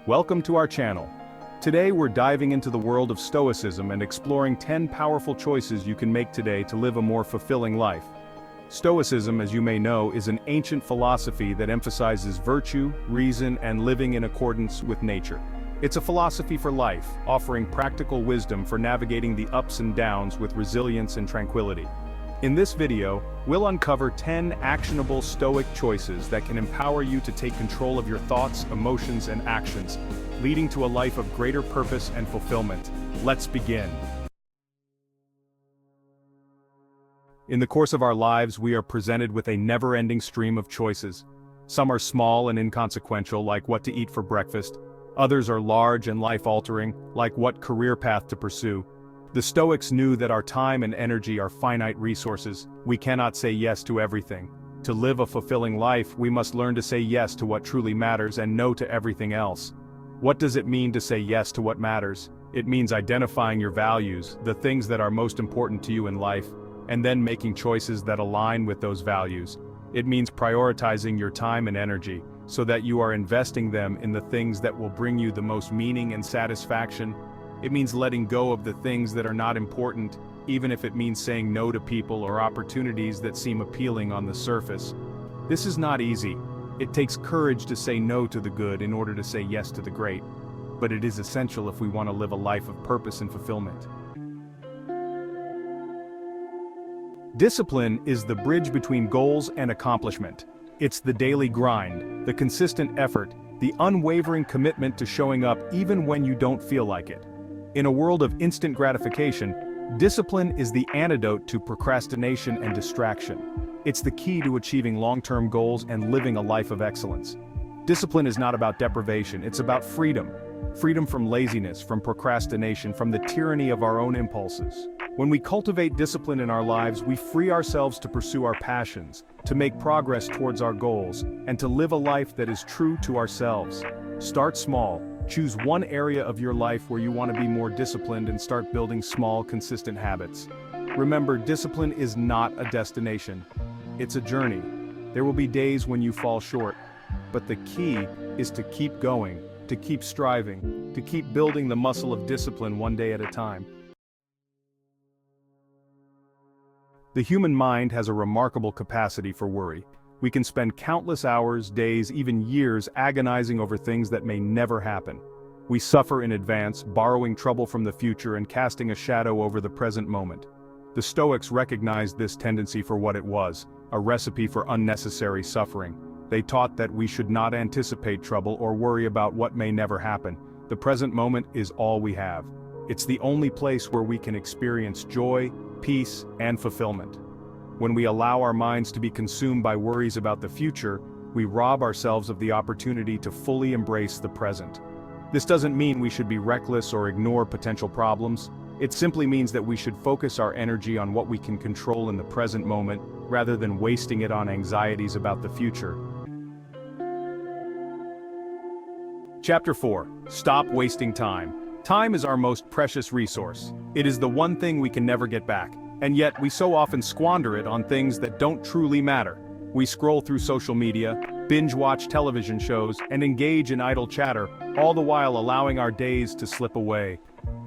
Welcome to our channel. Today we're diving into the world of Stoicism and exploring 10 powerful choices you can make today to live a more fulfilling life. Stoicism, as you may know, is an ancient philosophy that emphasizes virtue, reason, and living in accordance with nature. It's a philosophy for life, offering practical wisdom for navigating the ups and downs with resilience and tranquility. In this video, we'll uncover 10 actionable Stoic choices that can empower you to take control of your thoughts, emotions, and actions, leading to a life of greater purpose and fulfillment. Let's begin. In the course of our lives, we are presented with a never-ending stream of choices. Some are small and inconsequential, like what to eat for breakfast. Others are large and life-altering, like what career path to pursue. The Stoics knew that our time and energy are finite resources. We cannot say yes to everything. To live a fulfilling life, we must learn to say yes to what truly matters and no to everything else. What does it mean to say yes to what matters? It means identifying your values, the things that are most important to you in life, and then making choices that align with those values. It means prioritizing your time and energy, so that you are investing them in the things that will bring you the most meaning and satisfaction. It means letting go of the things that are not important, even if it means saying no to people or opportunities that seem appealing on the surface. This is not easy. It takes courage to say no to the good in order to say yes to the great. But it is essential if we want to live a life of purpose and fulfillment. Discipline is the bridge between goals and accomplishment. It's the daily grind, the consistent effort, the unwavering commitment to showing up even when you don't feel like it. In a world of instant gratification, discipline is the antidote to procrastination and distraction. It's the key to achieving long-term goals and living a life of excellence. Discipline is not about deprivation, it's about freedom. Freedom from laziness, from procrastination, from the tyranny of our own impulses. When we cultivate discipline in our lives, we free ourselves to pursue our passions, to make progress towards our goals, and to live a life that is true to ourselves. Start small. Choose one area of your life where you want to be more disciplined and start building small, consistent habits. Remember, discipline is not a destination. It's a journey. There will be days when you fall short, but the key is to keep going, to keep striving, to keep building the muscle of discipline one day at a time. The human mind has a remarkable capacity for worry. We can spend countless hours, days, even years agonizing over things that may never happen. We suffer in advance, borrowing trouble from the future and casting a shadow over the present moment. The Stoics recognized this tendency for what it was, a recipe for unnecessary suffering. They taught that we should not anticipate trouble or worry about what may never happen. The present moment is all we have. It's the only place where we can experience joy, peace, and fulfillment. When we allow our minds to be consumed by worries about the future, we rob ourselves of the opportunity to fully embrace the present. This doesn't mean we should be reckless or ignore potential problems. It simply means that we should focus our energy on what we can control in the present moment, rather than wasting it on anxieties about the future. Chapter 4. Stop wasting time. Time is our most precious resource. It is the one thing we can never get back. And yet, we so often squander it on things that don't truly matter. We scroll through social media, binge-watch television shows, and engage in idle chatter, all the while allowing our days to slip away.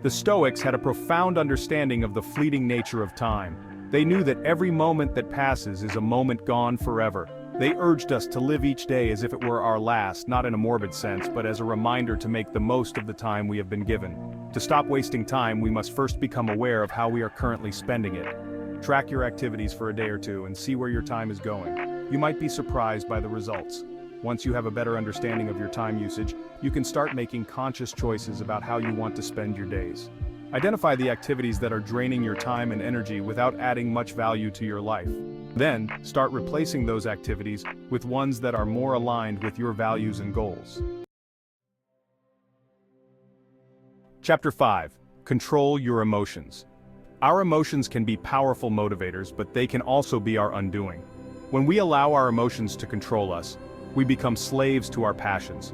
The Stoics had a profound understanding of the fleeting nature of time. They knew that every moment that passes is a moment gone forever. They urged us to live each day as if it were our last, not in a morbid sense, but as a reminder to make the most of the time we have been given. To stop wasting time, we must first become aware of how we are currently spending it. Track your activities for a day or two and see where your time is going. You might be surprised by the results. Once you have a better understanding of your time usage, you can start making conscious choices about how you want to spend your days. Identify the activities that are draining your time and energy without adding much value to your life. Then, start replacing those activities with ones that are more aligned with your values and goals. Chapter 5. Control your emotions. Our emotions can be powerful motivators, but they can also be our undoing. When we allow our emotions to control us, we become slaves to our passions.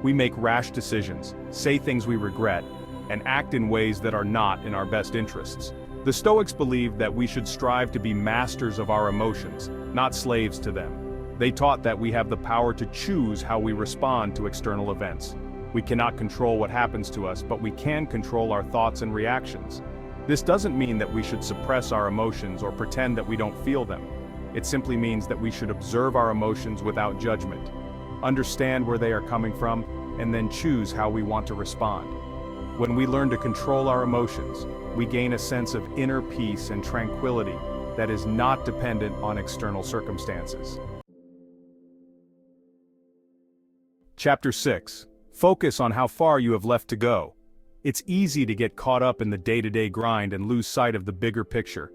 We make rash decisions, say things we regret, and act in ways that are not in our best interests. The Stoics believed that we should strive to be masters of our emotions, not slaves to them. They taught that we have the power to choose how we respond to external events. We cannot control what happens to us, but we can control our thoughts and reactions. This doesn't mean that we should suppress our emotions or pretend that we don't feel them. It simply means that we should observe our emotions without judgment, understand where they are coming from, and then choose how we want to respond. When we learn to control our emotions, we gain a sense of inner peace and tranquility that is not dependent on external circumstances. Chapter 6. Focus on how far you have left to go. It's easy to get caught up in the day-to-day grind and lose sight of the bigger picture.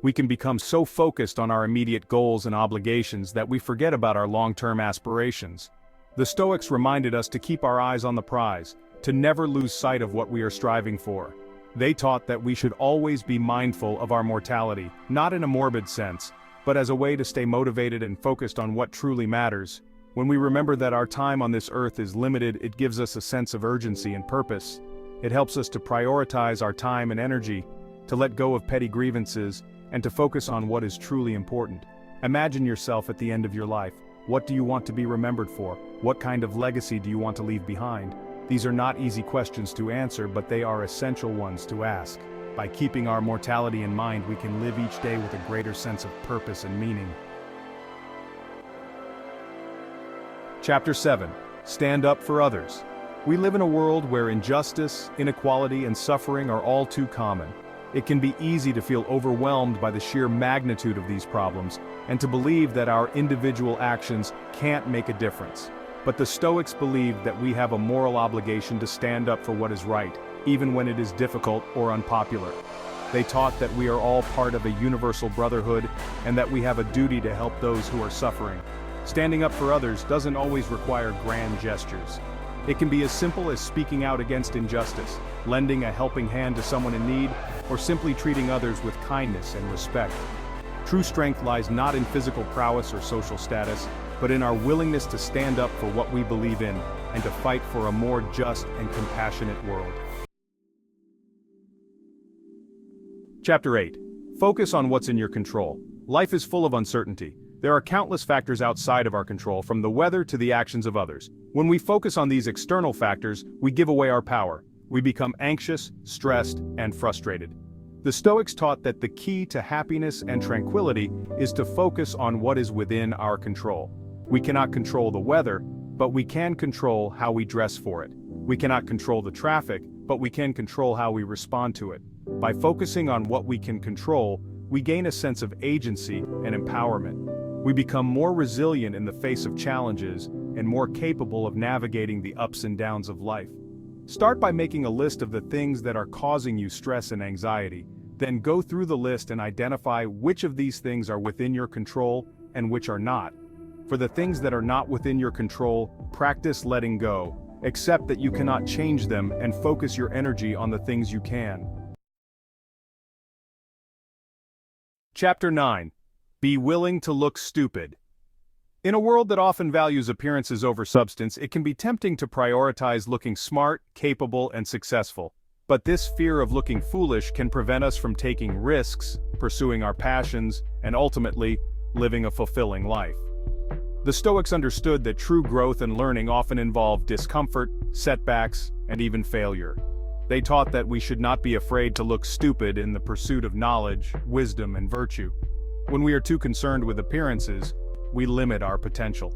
We can become so focused on our immediate goals and obligations that we forget about our long-term aspirations. The Stoics reminded us to keep our eyes on the prize, to never lose sight of what we are striving for. They taught that we should always be mindful of our mortality, not in a morbid sense, but as a way to stay motivated and focused on what truly matters. When we remember that our time on this earth is limited, it gives us a sense of urgency and purpose. It helps us to prioritize our time and energy, to let go of petty grievances, and to focus on what is truly important. Imagine yourself at the end of your life. What do you want to be remembered for? What kind of legacy do you want to leave behind? These are not easy questions to answer, but they are essential ones to ask. By keeping our mortality in mind, we can live each day with a greater sense of purpose and meaning. Chapter 7. Stand up for others. We live in a world where injustice, inequality, and suffering are all too common. It can be easy to feel overwhelmed by the sheer magnitude of these problems, and to believe that our individual actions can't make a difference. But the Stoics believed that we have a moral obligation to stand up for what is right, even when it is difficult or unpopular. They taught that we are all part of a universal brotherhood, and that we have a duty to help those who are suffering. Standing up for others doesn't always require grand gestures. It can be as simple as speaking out against injustice, lending a helping hand to someone in need, or simply treating others with kindness and respect. True strength lies not in physical prowess or social status, but in our willingness to stand up for what we believe in, and to fight for a more just and compassionate world. Chapter 8. Focus on what's in your control. Life is full of uncertainty. There are countless factors outside of our control, from the weather to the actions of others. When we focus on these external factors, we give away our power. We become anxious, stressed, and frustrated. The Stoics taught that the key to happiness and tranquility is to focus on what is within our control. We cannot control the weather, but we can control how we dress for it. We cannot control the traffic, but we can control how we respond to it. By focusing on what we can control, we gain a sense of agency and empowerment. We become more resilient in the face of challenges and more capable of navigating the ups and downs of life. Start by making a list of the things that are causing you stress and anxiety. Then go through the list and identify which of these things are within your control and which are not. For the things that are not within your control, practice letting go. Accept that you cannot change them and focus your energy on the things you can. Chapter 9. Be willing to look stupid. In a world that often values appearances over substance, it can be tempting to prioritize looking smart, capable, and successful. But this fear of looking foolish can prevent us from taking risks, pursuing our passions, and ultimately, living a fulfilling life. The Stoics understood that true growth and learning often involve discomfort, setbacks, and even failure. They taught that we should not be afraid to look stupid in the pursuit of knowledge, wisdom, and virtue. When we are too concerned with appearances, we limit our potential.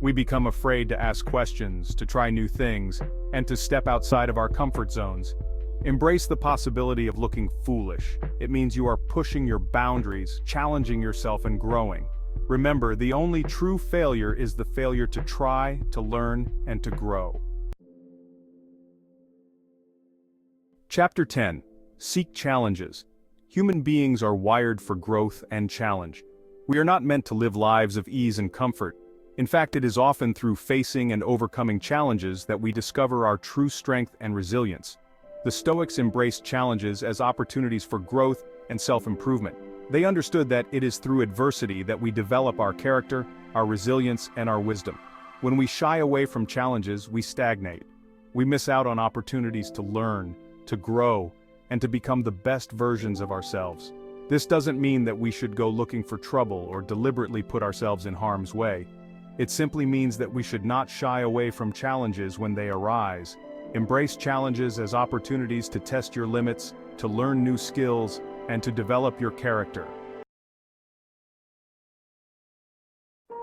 We become afraid to ask questions, to try new things, and to step outside of our comfort zones. Embrace the possibility of looking foolish. It means you are pushing your boundaries, challenging yourself, and growing. Remember, the only true failure is the failure to try, to learn, and to grow. Chapter 10. Seek challenges. Human beings are wired for growth and challenge. We are not meant to live lives of ease and comfort. In fact, it is often through facing and overcoming challenges that we discover our true strength and resilience. The Stoics embraced challenges as opportunities for growth and self-improvement. They understood that it is through adversity that we develop our character, our resilience, and our wisdom. When we shy away from challenges, we stagnate. We miss out on opportunities to learn, to grow, and to become the best versions of ourselves. This doesn't mean that we should go looking for trouble or deliberately put ourselves in harm's way. It simply means that we should not shy away from challenges when they arise, Embrace challenges as opportunities to test your limits, to learn new skills, and to develop your character.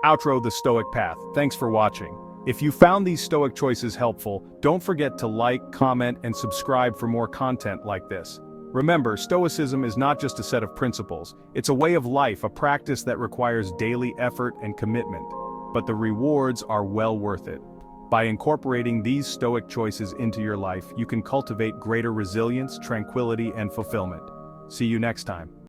Outro: the Stoic Path. Thanks for watching. If you found these Stoic choices helpful, don't forget to like, comment, and subscribe for more content like this. Remember, Stoicism is not just a set of principles, it's a way of life, a practice that requires daily effort and commitment. But the rewards are well worth it. By incorporating these Stoic choices into your life, you can cultivate greater resilience, tranquility, and fulfillment. See you next time.